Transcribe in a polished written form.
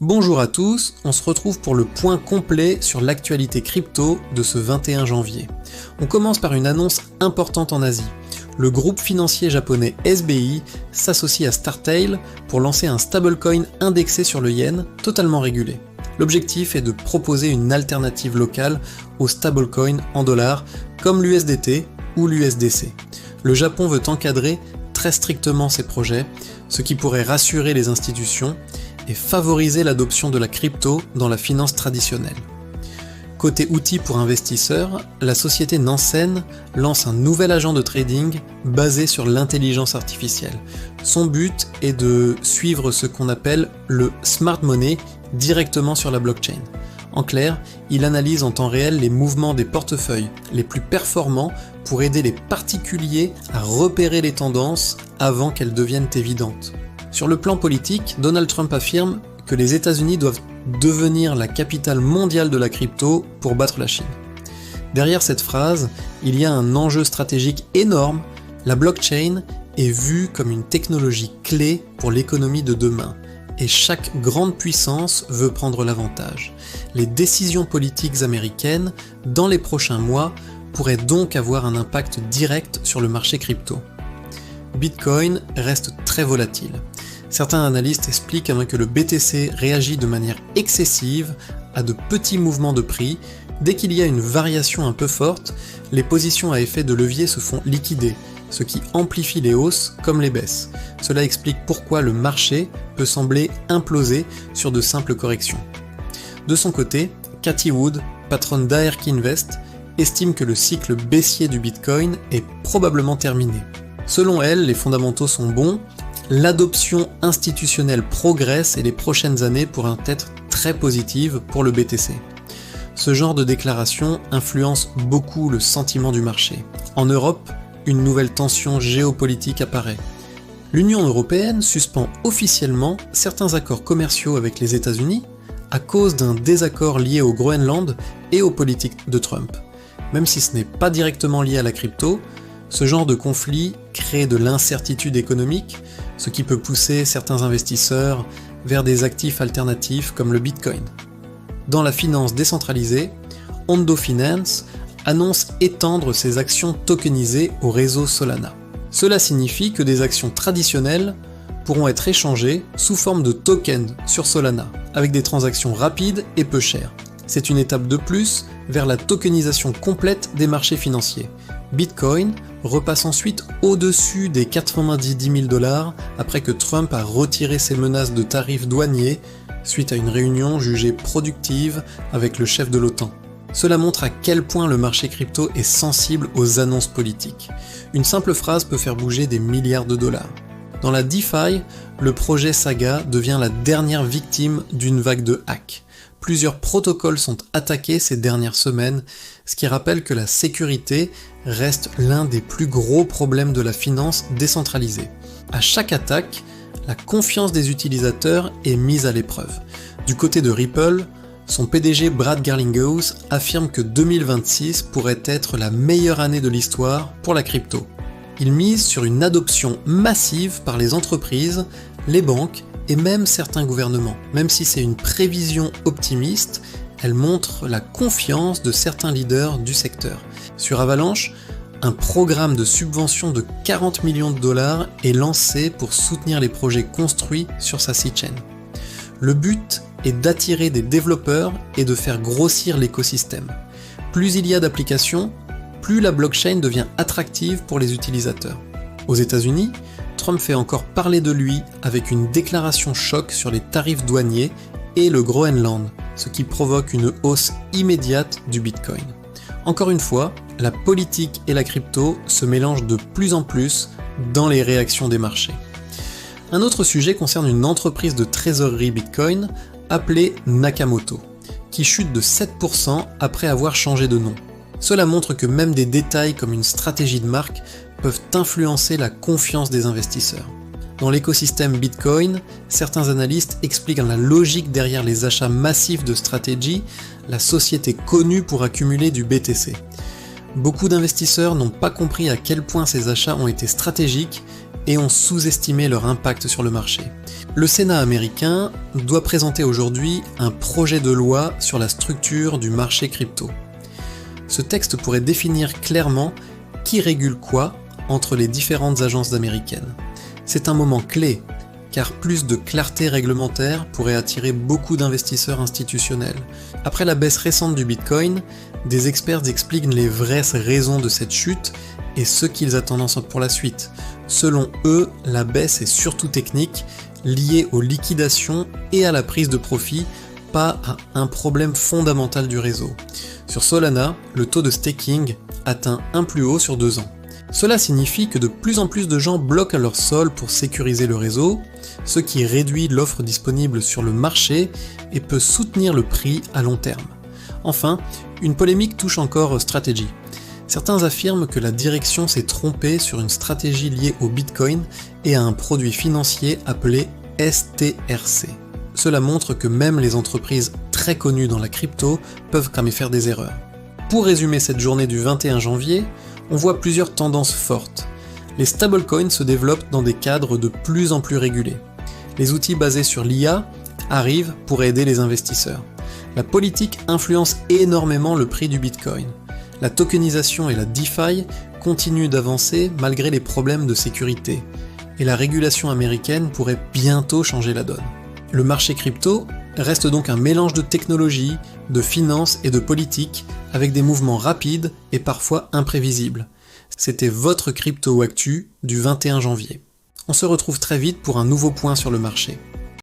Bonjour à tous, on se retrouve pour le point complet sur l'actualité crypto de ce 21 janvier. On commence par une annonce importante en Asie. Le groupe financier japonais SBI s'associe à Startale pour lancer un stablecoin indexé sur le yen, totalement régulé. L'objectif est de proposer une alternative locale aux stablecoins en dollars comme l'USDT ou l'USDC. Le Japon veut encadrer très strictement ces projets, ce qui pourrait rassurer les institutions et favoriser l'adoption de la crypto dans la finance traditionnelle. Côté outils pour investisseurs, la société Nansen lance un nouvel agent de trading basé sur l'intelligence artificielle. Son but est de suivre ce qu'on appelle le smart money directement sur la blockchain. En clair, il analyse en temps réel les mouvements des portefeuilles les plus performants pour aider les particuliers à repérer les tendances avant qu'elles deviennent évidentes. Sur le plan politique, Donald Trump affirme que les États-Unis doivent devenir la capitale mondiale de la crypto pour battre la Chine. Derrière cette phrase, il y a un enjeu stratégique énorme. La blockchain est vue comme une technologie clé pour l'économie de demain, et chaque grande puissance veut prendre l'avantage. Les décisions politiques américaines, dans les prochains mois, pourraient donc avoir un impact direct sur le marché crypto. Bitcoin reste très volatile. Certains analystes expliquent que le BTC réagit de manière excessive à de petits mouvements de prix. Dès qu'il y a une variation un peu forte, les positions à effet de levier se font liquider, ce qui amplifie les hausses comme les baisses. Cela explique pourquoi le marché peut sembler imploser sur de simples corrections. De son côté, Cathie Wood, patronne d'ARK Invest, estime que le cycle baissier du Bitcoin est probablement terminé. Selon elle, les fondamentaux sont bons, l'adoption institutionnelle progresse et les prochaines années pourraient être très positives pour le BTC. Ce genre de déclaration influence beaucoup le sentiment du marché. En Europe, une nouvelle tension géopolitique apparaît. L'Union européenne suspend officiellement certains accords commerciaux avec les États-Unis à cause d'un désaccord lié au Groenland et aux politiques de Trump. Même si ce n'est pas directement lié à la crypto, ce genre de conflit crée de l'incertitude économique, ce qui peut pousser certains investisseurs vers des actifs alternatifs comme le Bitcoin. Dans la finance décentralisée, Ondo Finance annonce étendre ses actions tokenisées au réseau Solana. Cela signifie que des actions traditionnelles pourront être échangées sous forme de tokens sur Solana, avec des transactions rapides et peu chères. C'est une étape de plus vers la tokenisation complète des marchés financiers. Bitcoin repasse ensuite au-dessus des 90 000 $ après que Trump a retiré ses menaces de tarifs douaniers suite à une réunion jugée productive avec le chef de l'OTAN. Cela montre à quel point le marché crypto est sensible aux annonces politiques. Une simple phrase peut faire bouger des milliards de dollars. Dans la DeFi, le projet Saga devient la dernière victime d'une vague de hacks. Plusieurs protocoles sont attaqués ces dernières semaines, ce qui rappelle que la sécurité reste l'un des plus gros problèmes de la finance décentralisée. À chaque attaque, la confiance des utilisateurs est mise à l'épreuve. Du côté de Ripple, son PDG Brad Garlinghouse affirme que 2026 pourrait être la meilleure année de l'histoire pour la crypto. Il mise sur une adoption massive par les entreprises, les banques et même certains gouvernements. Même si c'est une prévision optimiste, elle montre la confiance de certains leaders du secteur. Sur Avalanche, un programme de subvention de 40 millions de dollars est lancé pour soutenir les projets construits sur sa sidechain. Le but est d'attirer des développeurs et de faire grossir l'écosystème. Plus il y a d'applications, plus la blockchain devient attractive pour les utilisateurs. Aux États-Unis, Trump fait encore parler de lui avec une déclaration choc sur les tarifs douaniers et le Groenland, ce qui provoque une hausse immédiate du Bitcoin. Encore une fois, la politique et la crypto se mélangent de plus en plus dans les réactions des marchés. Un autre sujet concerne une entreprise de trésorerie Bitcoin appelée Nakamoto, qui chute de 7% après avoir changé de nom. Cela montre que même des détails comme une stratégie de marque peuvent influencer la confiance des investisseurs. Dans l'écosystème Bitcoin, certains analystes expliquent la logique derrière les achats massifs de Strategy, la société connue pour accumuler du BTC. Beaucoup d'investisseurs n'ont pas compris à quel point ces achats ont été stratégiques et ont sous-estimé leur impact sur le marché. Le Sénat américain doit présenter aujourd'hui un projet de loi sur la structure du marché crypto. Ce texte pourrait définir clairement qui régule quoi entre les différentes agences américaines. C'est un moment clé, car plus de clarté réglementaire pourrait attirer beaucoup d'investisseurs institutionnels. Après la baisse récente du Bitcoin, des experts expliquent les vraies raisons de cette chute et ce qu'ils attendent pour la suite. Selon eux, la baisse est surtout technique, liée aux liquidations et à la prise de profit, pas à un problème fondamental du réseau. Sur Solana, le taux de staking atteint un plus haut sur 2 ans. Cela signifie que de plus en plus de gens bloquent leur sol pour sécuriser le réseau, ce qui réduit l'offre disponible sur le marché et peut soutenir le prix à long terme. Enfin, une polémique touche encore Strategy. Certains affirment que la direction s'est trompée sur une stratégie liée au Bitcoin et à un produit financier appelé STRC. Cela montre que même les entreprises très connues dans la crypto peuvent quand même faire des erreurs. Pour résumer cette journée du 21 janvier, on voit plusieurs tendances fortes. Les stablecoins se développent dans des cadres de plus en plus régulés. Les outils basés sur l'IA arrivent pour aider les investisseurs. La politique influence énormément le prix du Bitcoin. La tokenisation et la DeFi continuent d'avancer malgré les problèmes de sécurité. Et la régulation américaine pourrait bientôt changer la donne. Le marché crypto reste donc un mélange de technologie, de finance et de politique, avec des mouvements rapides et parfois imprévisibles. C'était votre Crypto Actu du 21 janvier. On se retrouve très vite pour un nouveau point sur le marché.